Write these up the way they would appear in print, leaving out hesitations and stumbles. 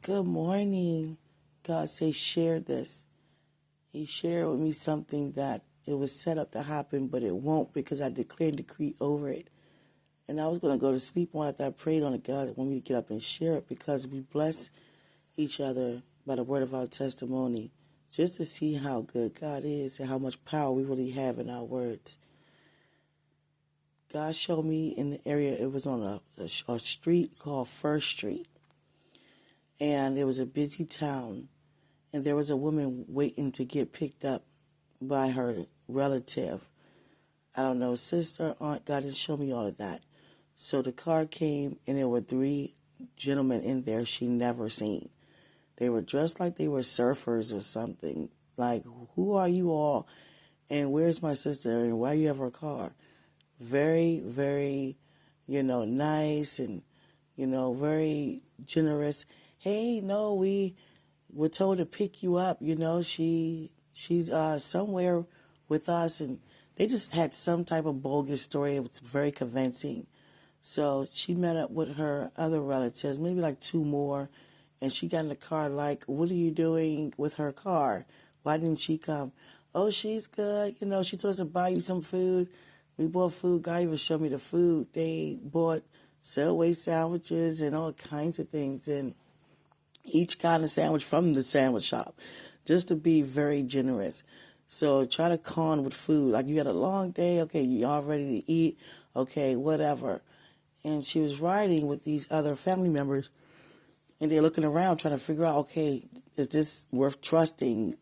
Good morning. God say share this. He shared with me something that it was set up to happen, but it won't because I declare and decree over it. And I was going to go to sleep on after I prayed on it. God wanted me to get up and share it because we bless each other by the word of our testimony just to see how good God is and how much power we really have in our words. God showed me in the area, it was on a street called First Street. And it was a busy town. And there was a woman waiting to get picked up by her relative. I don't know, sister, aunt, God didn't show me all of that. So the car came, and there were 3 gentlemen in there she never seen. They were dressed like they were surfers or something. Like, who are you all? And where's my sister? And why you have her car? Very, very, nice and, very generous. Hey, no, we were told to pick you up. She's somewhere with us. And they just had some type of bogus story. It was very convincing. So she met up with her other relatives, maybe like 2 more. And she got in the car like, what are you doing with her car? Why didn't she come? Oh, she's good. She told us to buy you some food. We bought food. God even showed me the food. They bought Subway sandwiches and all kinds of things. And each kind of sandwich from the sandwich shop, just to be very generous. So try to con with food. Like, you had a long day. Okay, you all ready to eat. Okay, whatever. And she was riding with these other family members. And they're looking around trying to figure out, okay, is this worth trusting?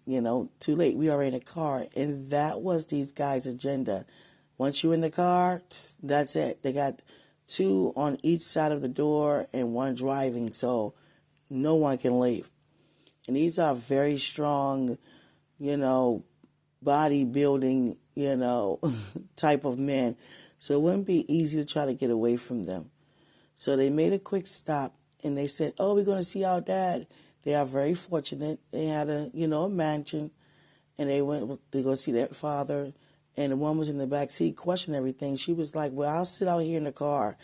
Too late. We are in a car. And that was these guys' agenda. Once you're in the car, that's it. They got 2 on each side of the door and 1 driving, so no one can leave. And these are very strong, bodybuilding, type of men. So it wouldn't be easy to try to get away from them. So they made a quick stop. And they said, oh, we're going to see our dad. They are very fortunate. They had a mansion. And they went to go see their father. And the one was in the back seat questioning everything. She was like, well, I'll sit out here in the car.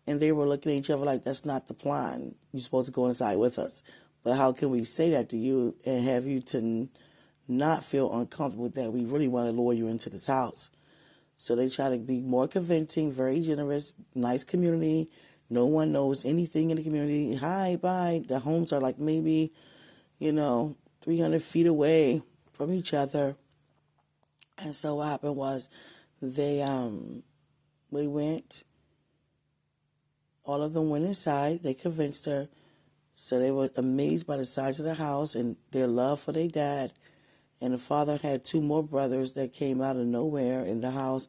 And they were looking at each other like, that's not the plan. You're supposed to go inside with us. But how can we say that to you and have you to not feel uncomfortable with that? We really want to lure you into this house. So they try to be more convincing, very generous, nice community. No one knows anything in the community. Hi, bye. The homes are like maybe, 300 feet away from each other. And so what happened was we went, all of them went inside. They convinced her. So they were amazed by the size of the house and their love for their dad. And the father had 2 more brothers that came out of nowhere in the house.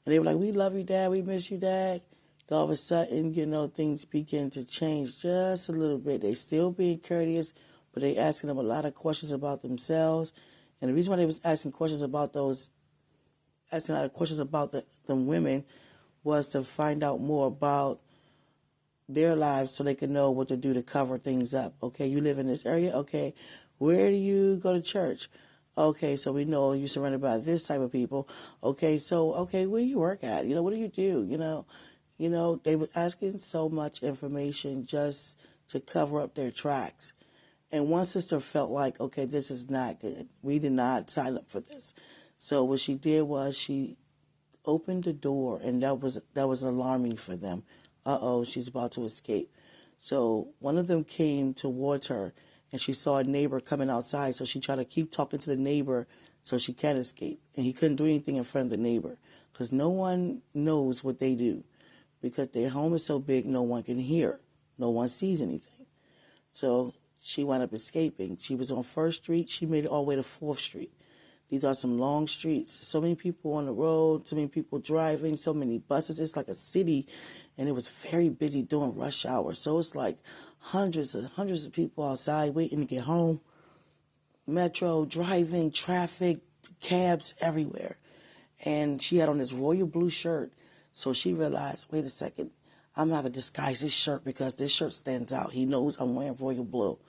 And they were like, we love you, Dad. We miss you, Dad. All of a sudden, things begin to change just a little bit. They still being courteous, but they asking them a lot of questions about themselves. And the reason why they was asking questions about a lot of questions about the women was to find out more about their lives so they could know what to do to cover things up. Okay, you live in this area? Okay, where do you go to church? Okay, so we know you're surrounded by this type of people. Okay, where do you work at? What do you do? They were asking so much information just to cover up their tracks. And one sister felt like, okay, this is not good. We did not sign up for this. So what she did was she opened the door, and that was alarming for them. Uh-oh, she's about to escape. So one of them came towards her, and she saw a neighbor coming outside. So she tried to keep talking to the neighbor so she can't escape. And he couldn't do anything in front of the neighbor because no one knows what they do. Because their home is so big, no one can hear. No one sees anything. So she wound up escaping. She was on First Street. She made it all the way to 4th Street. These are some long streets. So many people on the road, so many people driving, so many buses. It's like a city, and it was very busy during rush hour. So it's like hundreds of people outside waiting to get home. Metro, driving, traffic, cabs everywhere. And she had on this royal blue shirt. So she realized, wait a second, I'm going to have to disguise this shirt because this shirt stands out. He knows I'm wearing royal blue.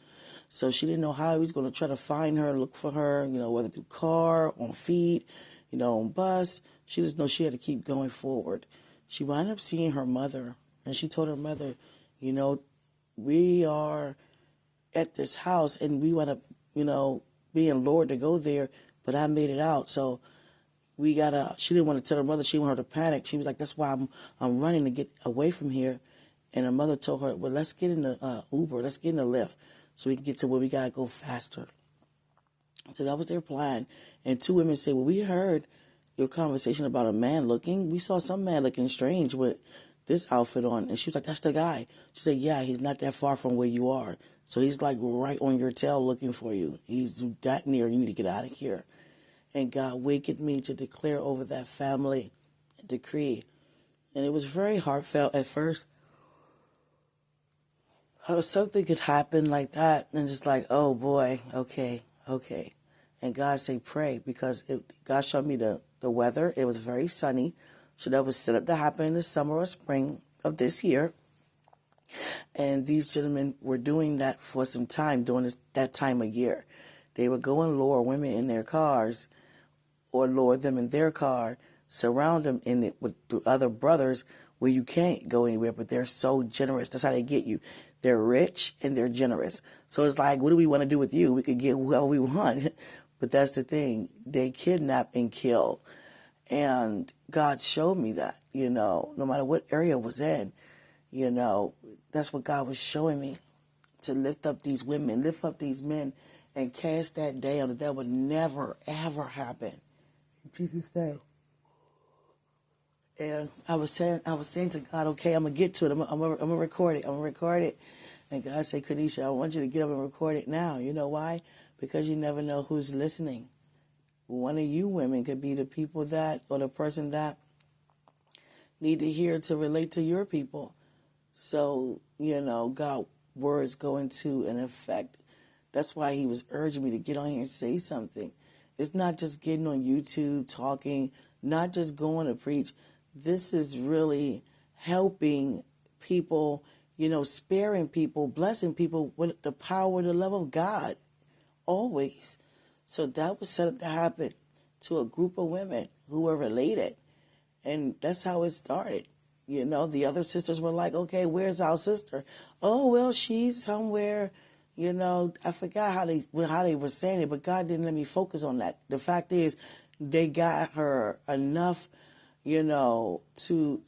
So she didn't know how he was going to try to find her, look for her, whether through car, on feet, on bus. She just know she had to keep going forward. She wound up seeing her mother, and she told her mother, we are at this house, and we wound up, being lured to go there, but I made it out. So she didn't want to tell her mother. She wanted her to panic. She was like, that's why I'm running to get away from here. And her mother told her, well, let's get in the Uber. Let's get in the Lyft so we can get to where we got to go faster. So that was their plan. And two women said, well, we heard your conversation about a man looking. We saw some man looking strange with this outfit on. And she was like, that's the guy. She said, yeah, he's not that far from where you are. So he's like right on your tail looking for you. He's that near. You need to get out of here. And God wakened me to declare over that family a decree. And it was very heartfelt at first. How something could happen like that and just like, oh boy, okay. And God said, pray, because God showed me the weather. It was very sunny. So that was set up to happen in the summer or spring of this year. And these gentlemen were doing that for some time during that time of year. They would go and lure women in their cars or lure them in their car, surround them in it with other brothers where you can't go anywhere, but they're so generous. That's how they get you. They're rich and they're generous. So it's like, what do we want to do with you? We could get whoever we want. But that's the thing. They kidnap and kill. And God showed me that, no matter what area it was in, that's what God was showing me, to lift up these women, lift up these men, and cast that down, that would never, ever happen. In Jesus' name. And I was saying to God, okay, I'm going to get to it. I'm going to record it. I'm going to record it. And God said, Kanisha, I want you to get up and record it now. You know why? Because you never know who's listening. One of you women could be the people or the person that need to hear to relate to your people. So, God's words go into an effect. That's why he was urging me to get on here and say something. It's not just getting on YouTube, talking, not just going to preach. This is really helping people, sparing people, blessing people with the power and the love of God, always. So that was set up to happen to a group of women who were related. And that's how it started. The other sisters were like, okay, where's our sister? Oh, well, she's somewhere, I forgot how they were saying it, but God didn't let me focus on that. The fact is, they got her enough, to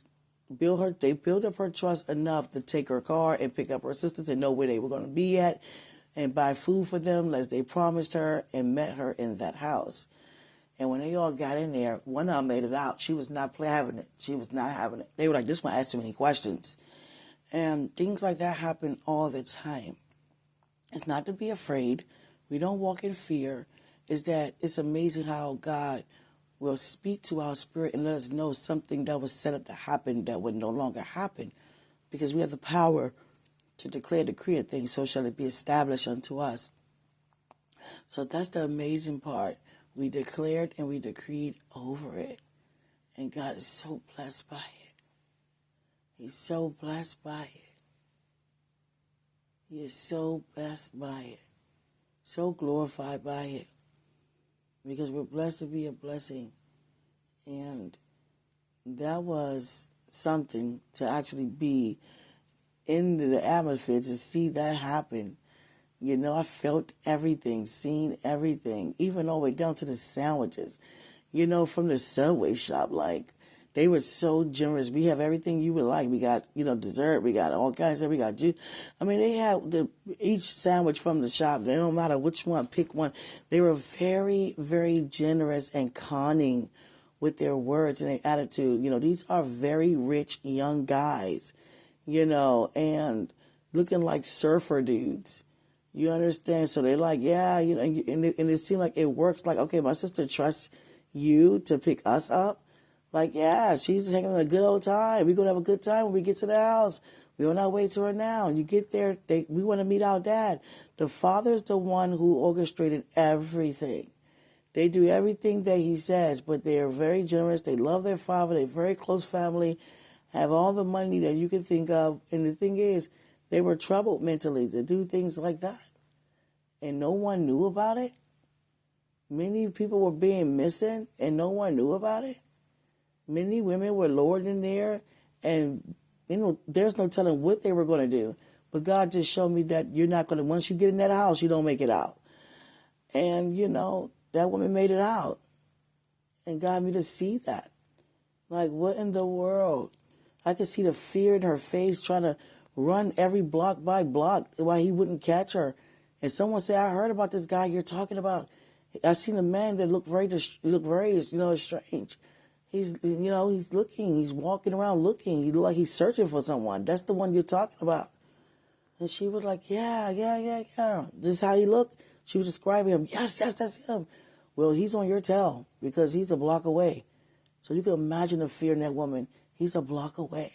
build up her trust enough to take her car and pick up her sisters and know where they were going to be at and buy food for them as they promised her, and met her in that house. And when they all got in there, one of them made it out. She was not having it. She was not having it. They were like, this one asked too many questions. And things like that happen all the time. It's not to be afraid. We don't walk in fear. It's amazing how God will speak to our spirit and let us know something that was set up to happen that would no longer happen, because we have the power to declare, decree a thing, so shall it be established unto us. So that's the amazing part. We declared and we decreed over it. And God is so blessed by it. He's so blessed by it. He is so blessed by it. So glorified by it. Because we're blessed to be a blessing. And that was something to actually be in the atmosphere, to see that happen. I felt everything, seen everything, even all the way down to the sandwiches, from the Subway shop. Like, they were so generous. We have everything you would like. We got, dessert. We got all kinds of, we got juice. I mean, they had each sandwich from the shop. They don't matter which one, pick one. They were very, very generous and conning with their words and their attitude. These are very rich young guys, and looking like surfer dudes. You understand? So they're like, yeah, and it seemed like it works. Like, okay, my sister trusts you to pick us up. Like, yeah, she's having a good old time. We're going to have a good time when we get to the house. We're on our way to her now. You get there, we want to meet our dad. The father's the one who orchestrated everything. They do everything that he says, but they are very generous. They love their father. They're very close family, have all the money that you can think of. And the thing is, they were troubled mentally to do things like that. And no one knew about it. Many people were being missing and no one knew about it. Many women were lured in there, and there's no telling what they were going to do. But God just showed me that you're not going to, once you get in that house, you don't make it out. And, that woman made it out. And got me to see that. Like, what in the world? I could see the fear in her face trying to run every block by block while he wouldn't catch her. And someone said, I heard about this guy you're talking about. I seen a man that looked very strange. He's looking, he's walking around looking. He look like he's searching for someone. That's the one you're talking about. And she was like, yeah. This is how he looked. She was describing him. Yes, that's him. Well, he's on your tail because he's a block away. So you can imagine the fear in that woman. He's a block away.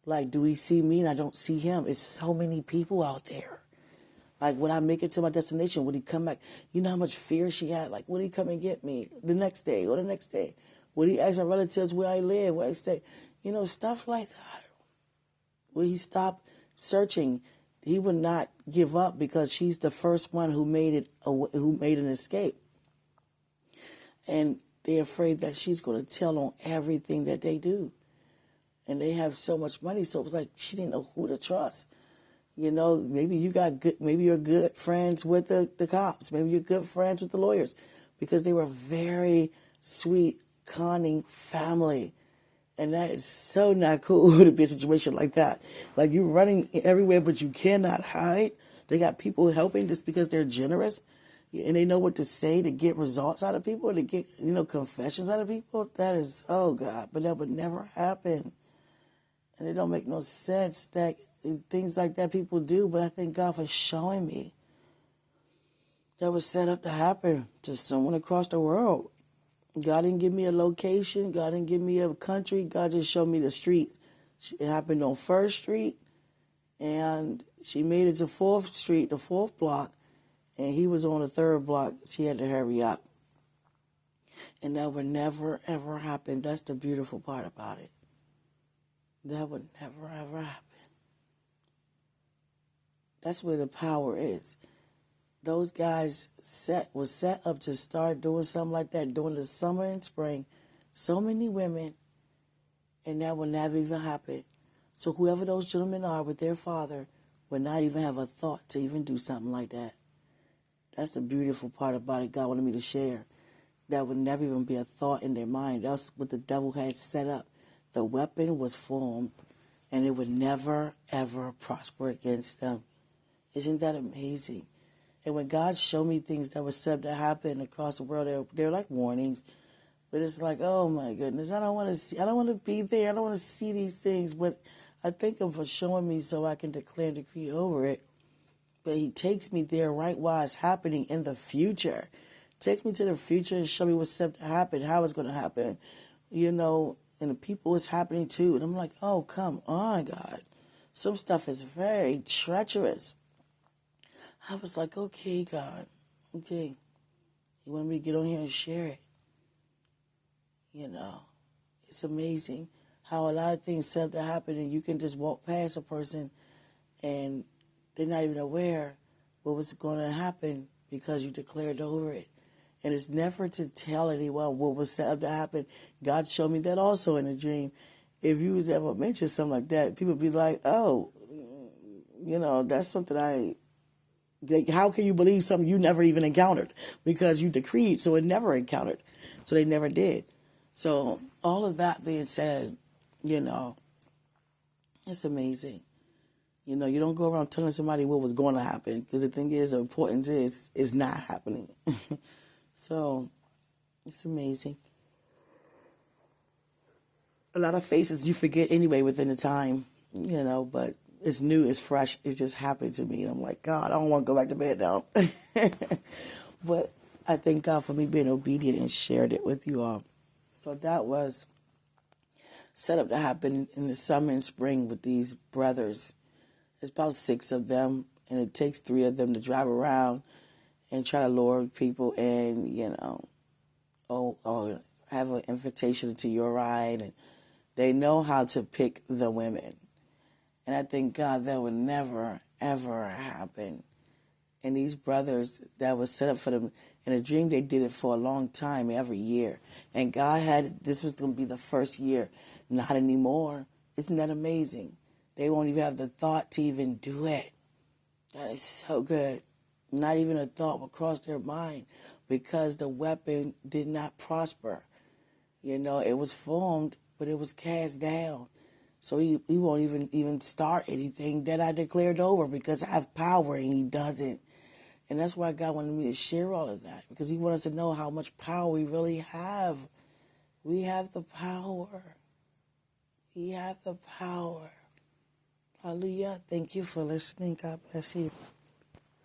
Like, do he see me and I don't see him? It's so many people out there. Like, when I make it to my destination, would he come back? You know how much fear she had? Like, would he come and get me the next day or the next day? Would he ask my relatives where I live, where I stay? Stuff like that. Would he stop searching? He would not give up because she's the first one who made an escape. And they're afraid that she's going to tell on everything that they do. And they have so much money, so it was like she didn't know who to trust. Maybe you're good friends with the cops. Maybe you're good friends with the lawyers. Because they were a very sweet, cunning family. And that is so not cool to be in a situation like that. Like, you're running everywhere, but you cannot hide. They got people helping just because they're generous. And they know what to say to get results out of people, to get, confessions out of people. That is, oh, God. But that would never happen. And it don't make no sense that things like that people do. But I thank God for showing me that was set up to happen to someone across the world. God didn't give me a location. God didn't give me a country. God just showed me the streets. It happened on 1st Street, and she made it to 4th Street, the 4th block, and he was on the 3rd block. She had to hurry up. And that would never, ever happen. That's the beautiful part about it. That would never, ever happen. That's where the power is. Those guys was set up to start doing something like that during the summer and spring. So many women, and that will never even happen. So whoever those gentlemen are with their father would not even have a thought to even do something like that. That's the beautiful part about it God wanted me to share. That would never even be a thought in their mind. That's what the devil had set up. The weapon was formed, and it would never, ever prosper against them. Isn't that amazing? And when God showed me things that were set to happen across the world, they're like warnings. But it's like, oh my goodness, I don't want to be there. I don't want to see these things. But I thank him for showing me so I can declare and decree over it. But he takes me there right while it's happening in the future. Takes me to the future and show me what's set to happen, how it's going to happen. And the people it's happening to. And I'm like, oh, come on, God. Some stuff is very treacherous. I was like, okay, God, okay. You want me to get on here and share it? It's amazing how a lot of things set to happen and you can just walk past a person and they're not even aware what was going to happen because you declared over it. And it's never to tell anyone what was set up to happen. God showed me that also in a dream. If you was ever mention something like that, people would be like, oh, that's something how can you believe something you never even encountered? Because you decreed, so it never encountered. So they never did. So all of that being said, it's amazing. You don't go around telling somebody what was going to happen because the thing is, the importance is, it's not happening. So it's amazing. A lot of faces you forget anyway within the time, but it's new, it's fresh, it just happened to me. And I'm like, God, I don't want to go back to bed now. But I thank God for me being obedient and shared it with you all. So that was set up to happen in the summer and spring with these brothers. There's about 6 of them, and it takes 3 of them to drive around and try to lure people in, or have an invitation to your ride. And they know how to pick the women. And I thank God that would never, ever happen. And these brothers, that was set up for them. In a dream, they did it for a long time, every year. And God this was going to be the first year. Not anymore. Isn't that amazing? They won't even have the thought to even do it. That is so good. Not even a thought will cross their mind because the weapon did not prosper. You know, it was formed, but it was cast down. So he won't even start anything that I declared over because I have power and he doesn't. And that's why God wanted me to share all of that, because he wants us to know how much power we really have. We have the power. We have the power. Hallelujah. Thank you for listening. God bless you.